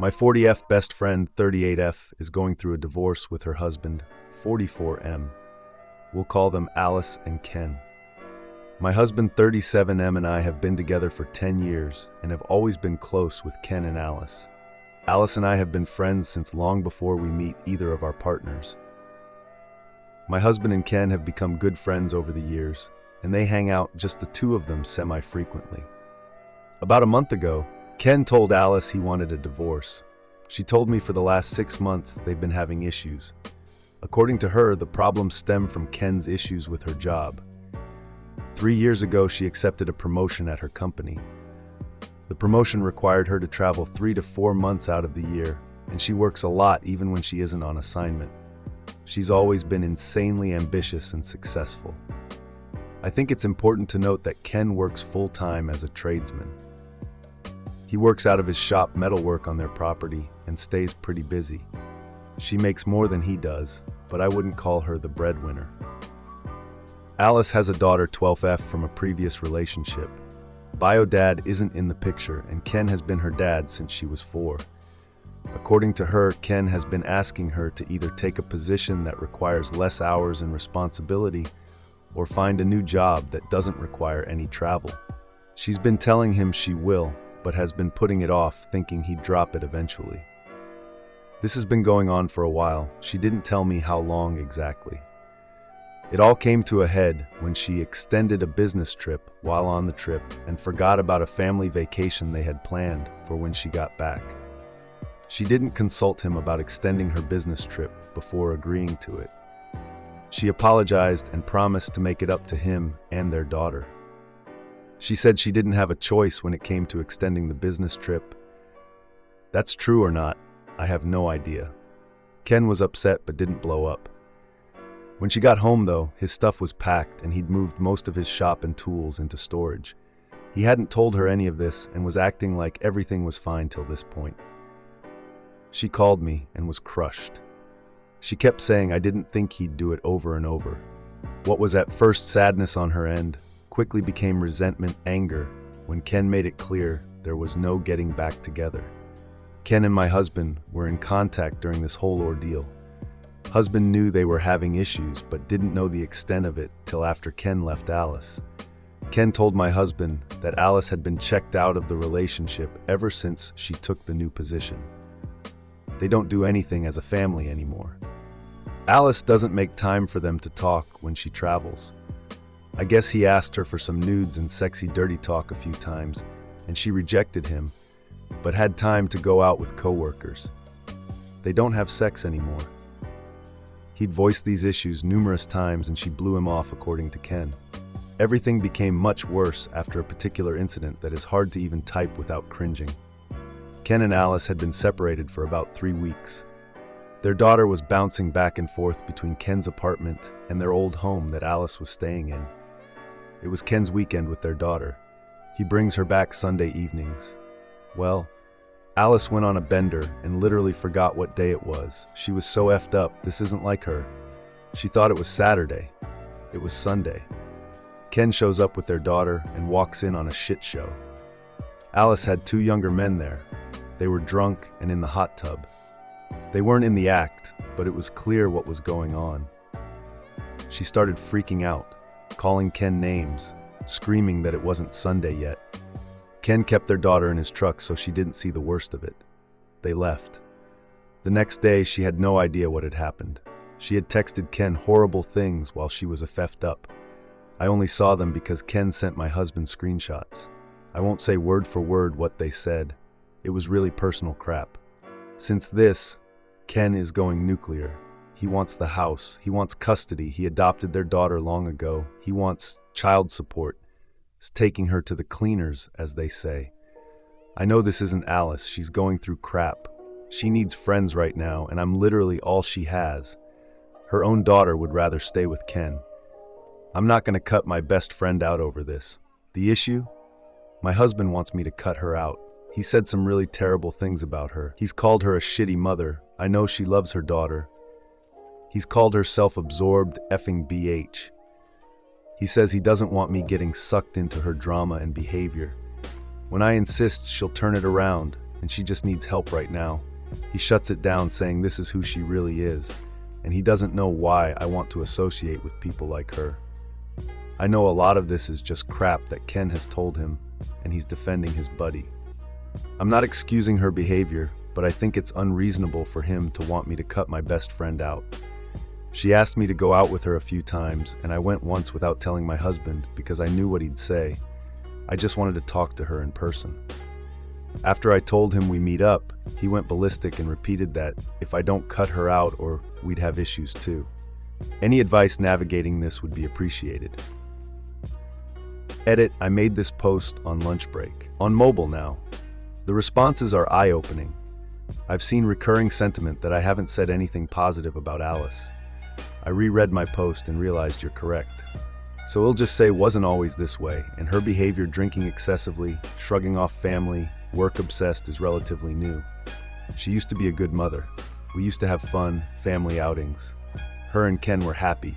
My 40F best friend, 38F, is going through a divorce with her husband, 44M. We'll call them Alice and Ken. My husband, 37M, and I have been together for 10 years and have always been close with Ken and Alice. Alice and I have been friends since long before we meet either of our partners. My husband and Ken have become good friends over the years, and they hang out, just the two of them, semi-frequently. About a month ago, Ken told Alice he wanted a divorce. She told me for the last 6 months they've been having issues. According to her, the problems stem from Ken's issues with her job. 3 years ago, she accepted a promotion at her company. The promotion required her to travel 3 to 4 months out of the year, and she works a lot even when she isn't on assignment. She's always been insanely ambitious and successful. I think it's important to note that Ken works full-time as a tradesman. He works out of his shop metalwork on their property and stays pretty busy. She makes more than he does, but I wouldn't call her the breadwinner. Alice has a daughter, 12F, from a previous relationship. Bio dad isn't in the picture, and Ken has been her dad since she was 4. According to her, Ken has been asking her to either take a position that requires less hours and responsibility or find a new job that doesn't require any travel. She's been telling him she will, but has been putting it off, thinking he'd drop it eventually. This has been going on for a while. She didn't tell me how long exactly. It all came to a head when she extended a business trip while on the trip and forgot about a family vacation they had planned for when she got back. She didn't consult him about extending her business trip before agreeing to it. She apologized and promised to make it up to him and their daughter. She said she didn't have a choice when it came to extending the business trip. That's true or not, I have no idea. Ken was upset but didn't blow up. When she got home, though, his stuff was packed and he'd moved most of his shop and tools into storage. He hadn't told her any of this and was acting like everything was fine till this point. She called me and was crushed. She kept saying I didn't think he'd do it over and over. What was at first sadness on her end quickly became resentment, anger, when Ken made it clear there was no getting back together. Ken and my husband were in contact during this whole ordeal. Husband knew they were having issues, but didn't know the extent of it till after Ken left Alice. Ken told my husband that Alice had been checked out of the relationship ever since she took the new position. They don't do anything as a family anymore. Alice doesn't make time for them to talk when she travels. I guess he asked her for some nudes and sexy dirty talk a few times, and she rejected him, but had time to go out with coworkers. They don't have sex anymore. He'd voiced these issues numerous times and she blew him off, according to Ken. Everything became much worse after a particular incident that is hard to even type without cringing. Ken and Alice had been separated for about 3 weeks. Their daughter was bouncing back and forth between Ken's apartment and their old home that Alice was staying in. It was Ken's weekend with their daughter. He brings her back Sunday evenings. Well, Alice went on a bender and literally forgot what day it was. She was so effed up, this isn't like her. She thought it was Saturday. It was Sunday. Ken shows up with their daughter and walks in on a shit show. Alice had 2 younger men there. They were drunk and in the hot tub. They weren't in the act, but it was clear what was going on. She started freaking out, calling Ken names, screaming that it wasn't Sunday yet. Ken kept their daughter in his truck so she didn't see the worst of it. They left. The next day, she had no idea what had happened. She had texted Ken horrible things while she was effed up. I only saw them because Ken sent my husband screenshots. I won't say word for word what they said. It was really personal crap. Since this, Ken is going nuclear. He wants the house. He wants custody. He adopted their daughter long ago. He wants child support. He's taking her to the cleaners, as they say. I know this isn't Alice. She's going through crap. She needs friends right now, and I'm literally all she has. Her own daughter would rather stay with Ken. I'm not going to cut my best friend out over this. The issue? My husband wants me to cut her out. He said some really terrible things about her. He's called her a shitty mother. I know she loves her daughter. He's called her self-absorbed effing BH. He says he doesn't want me getting sucked into her drama and behavior. When I insist, she'll turn it around, and she just needs help right now. He shuts it down, saying this is who she really is, and he doesn't know why I want to associate with people like her. I know a lot of this is just crap that Ken has told him, and he's defending his buddy. I'm not excusing her behavior, but I think it's unreasonable for him to want me to cut my best friend out. She asked me to go out with her a few times, and I went once without telling my husband because I knew what he'd say. I just wanted to talk to her in person. After I told him we meet up, he went ballistic and repeated that if I don't cut her out or we'd have issues too. Any advice navigating this would be appreciated. Edit, I made this post on lunch break. On mobile now. The responses are eye-opening. I've seen recurring sentiment that I haven't said anything positive about Alice. I reread my post and realized you're correct. So we'll just say wasn't always this way, and her behavior, drinking excessively, shrugging off family, work-obsessed, is relatively new. She used to be a good mother. We used to have fun, family outings. Her and Ken were happy.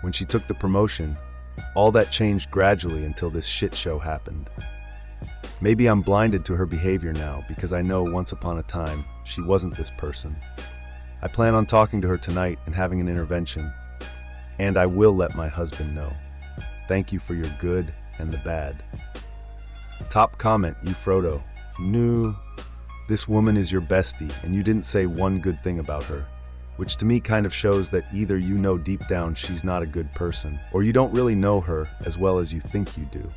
When she took the promotion, all that changed gradually until this shit show happened. Maybe I'm blinded to her behavior now because I know once upon a time she wasn't this person. I plan on talking to her tonight and having an intervention, and I will let my husband know. Thank you for your good and the bad. Top comment, you Frodo. No, this woman is your bestie and you didn't say one good thing about her, which to me kind of shows that either you know deep down she's not a good person, or you don't really know her as well as you think you do.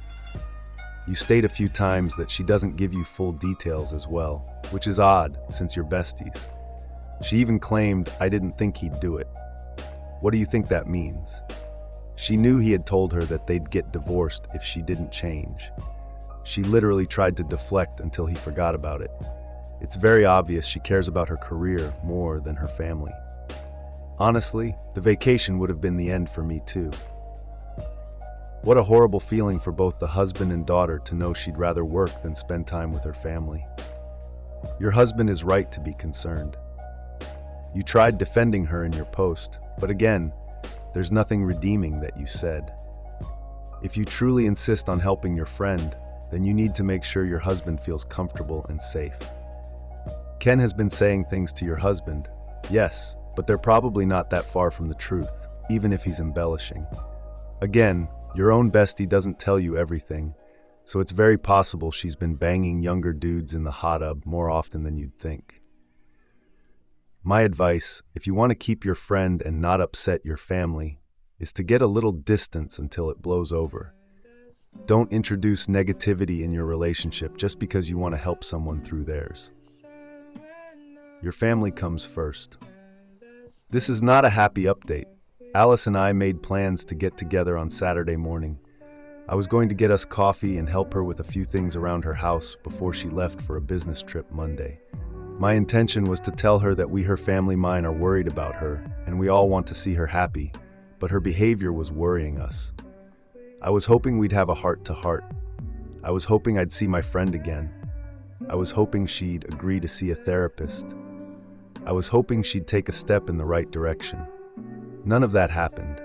You state a few times that she doesn't give you full details as well, which is odd since you're besties. She even claimed I didn't think he'd do it. What do you think that means? She knew he had told her that they'd get divorced if she didn't change. She literally tried to deflect until he forgot about it. It's very obvious she cares about her career more than her family. Honestly, the vacation would have been the end for me too. What a horrible feeling for both the husband and daughter to know she'd rather work than spend time with her family. Your husband is right to be concerned. You tried defending her in your post, but again, there's nothing redeeming that you said. If you truly insist on helping your friend, then you need to make sure your husband feels comfortable and safe. Ken has been saying things to your husband, yes, but they're probably not that far from the truth, even if he's embellishing. Again, your own bestie doesn't tell you everything, so it's very possible she's been banging younger dudes in the hot tub more often than you'd think. My advice, if you want to keep your friend and not upset your family, is to get a little distance until it blows over. Don't introduce negativity in your relationship just because you want to help someone through theirs. Your family comes first. This is not a happy update. Alice and I made plans to get together on Saturday morning. I was going to get us coffee and help her with a few things around her house before she left for a business trip Monday. My intention was to tell her that we, her family, mine, are worried about her, and we all want to see her happy, but her behavior was worrying us. I was hoping we'd have a heart-to-heart. I was hoping I'd see my friend again. I was hoping she'd agree to see a therapist. I was hoping she'd take a step in the right direction. None of that happened.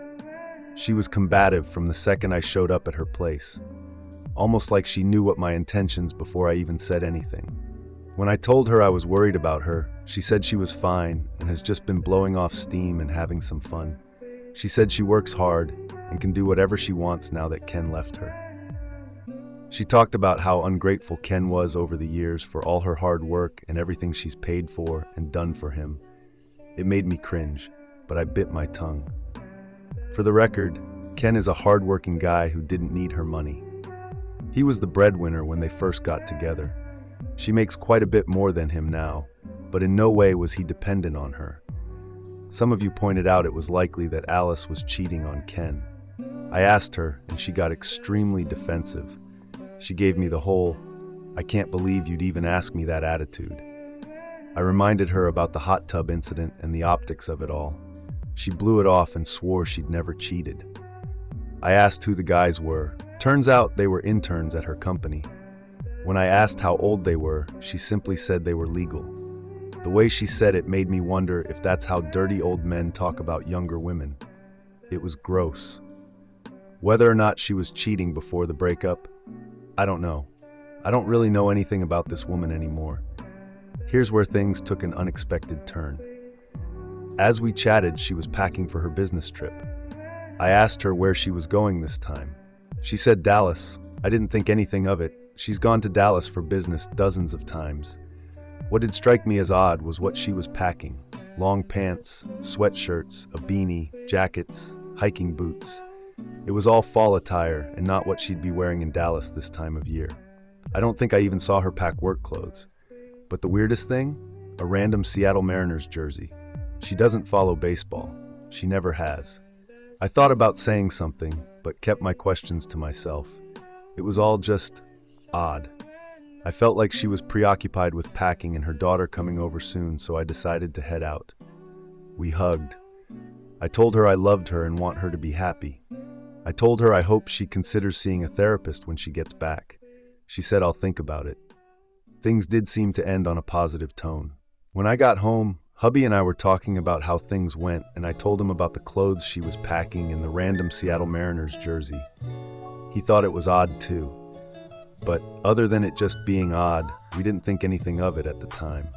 She was combative from the second I showed up at her place, almost like she knew what my intentions before I even said anything. When I told her I was worried about her, she said she was fine and has just been blowing off steam and having some fun. She said she works hard and can do whatever she wants now that Ken left her. She talked about how ungrateful Ken was over the years for all her hard work and everything she's paid for and done for him. It made me cringe, but I bit my tongue. For the record, Ken is a hard-working guy who didn't need her money. He was the breadwinner when they first got together. She makes quite a bit more than him now, but in no way was he dependent on her. Some of you pointed out it was likely that Alice was cheating on Ken. I asked her, and she got extremely defensive. She gave me the whole, "I can't believe you'd even ask me that" attitude. I reminded her about the hot tub incident and the optics of it all. She blew it off and swore she'd never cheated. I asked who the guys were. Turns out they were interns at her company. When I asked how old they were, she simply said they were legal. The way she said it made me wonder if that's how dirty old men talk about younger women. It was gross. Whether or not she was cheating before the breakup, I don't know. I don't really know anything about this woman anymore. Here's where things took an unexpected turn. As we chatted, she was packing for her business trip. I asked her where she was going this time. She said Dallas. I didn't think anything of it. She's gone to Dallas for business dozens of times. What did strike me as odd was what she was packing. Long pants, sweatshirts, a beanie, jackets, hiking boots. It was all fall attire and not what she'd be wearing in Dallas this time of year. I don't think I even saw her pack work clothes. But the weirdest thing? A random Seattle Mariners jersey. She doesn't follow baseball. She never has. I thought about saying something, but kept my questions to myself. It was all just odd. I felt like she was preoccupied with packing and her daughter coming over soon, so I decided to head out. We hugged. I told her I loved her and want her to be happy. I told her I hope she considers seeing a therapist when she gets back. She said I'll think about it. Things did seem to end on a positive tone. When I got home, hubby and I were talking about how things went, and I told him about the clothes she was packing and the random Seattle Mariners jersey. He thought it was odd too. But other than it just being odd, we didn't think anything of it at the time.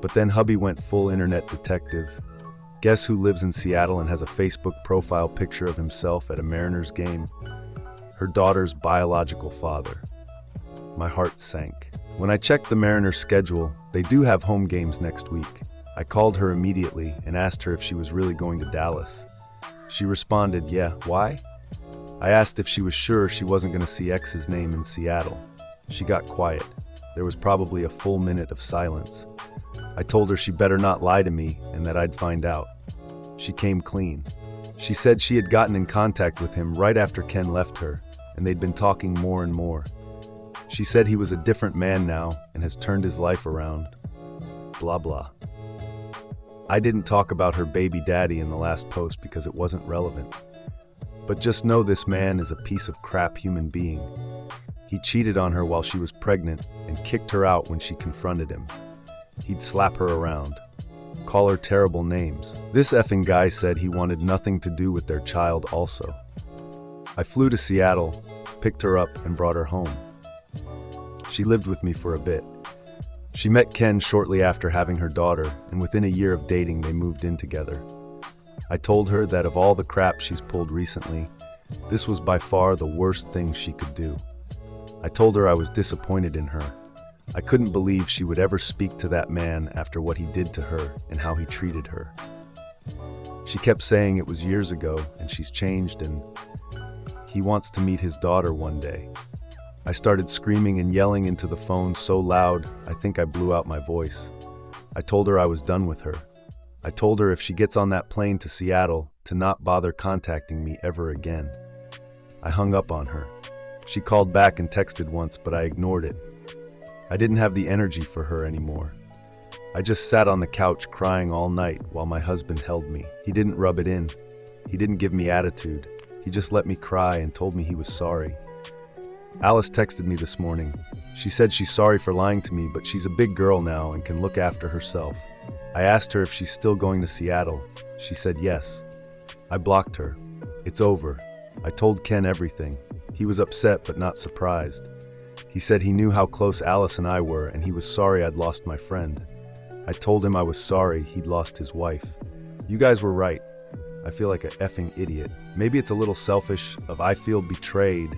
But then hubby went full internet detective. Guess who lives in Seattle and has a Facebook profile picture of himself at a Mariners game? Her daughter's biological father. My heart sank. When I checked the Mariners' schedule, they do have home games next week. I called her immediately and asked her if she was really going to Dallas. She responded, yeah, why? I asked if she was sure she wasn't going to see X's name in Seattle. She got quiet. There was probably a full minute of silence. I told her she better not lie to me and that I'd find out. She came clean. She said she had gotten in contact with him right after Ken left her, and they'd been talking more and more. She said he was a different man now and has turned his life around. Blah blah. I didn't talk about her baby daddy in the last post because it wasn't relevant. But just know this man is a piece of crap human being. He cheated on her while she was pregnant and kicked her out when she confronted him. He'd slap her around, call her terrible names. This effing guy said he wanted nothing to do with their child also. I flew to Seattle, picked her up, and brought her home. She lived with me for a bit. She met Ken shortly after having her daughter, and within a year of dating, they moved in together. I told her that of all the crap she's pulled recently, this was by far the worst thing she could do. I told her I was disappointed in her. I couldn't believe she would ever speak to that man after what he did to her and how he treated her. She kept saying it was years ago and she's changed and he wants to meet his daughter one day. I started screaming and yelling into the phone so loud I think I blew out my voice. I told her I was done with her. I told her if she gets on that plane to Seattle to not bother contacting me ever again. I hung up on her. She called back and texted once, but I ignored it. I didn't have the energy for her anymore. I just sat on the couch crying all night while my husband held me. He didn't rub it in. He didn't give me attitude. He just let me cry and told me he was sorry. Alice texted me this morning. She said she's sorry for lying to me, but she's a big girl now and can look after herself. I asked her if she's still going to Seattle. She said yes. I blocked her. It's over. I told Ken everything. He was upset but not surprised. He said he knew how close Alice and I were and he was sorry I'd lost my friend. I told him I was sorry he'd lost his wife. You guys were right. I feel like a effing idiot. Maybe it's a little selfish of I feel betrayed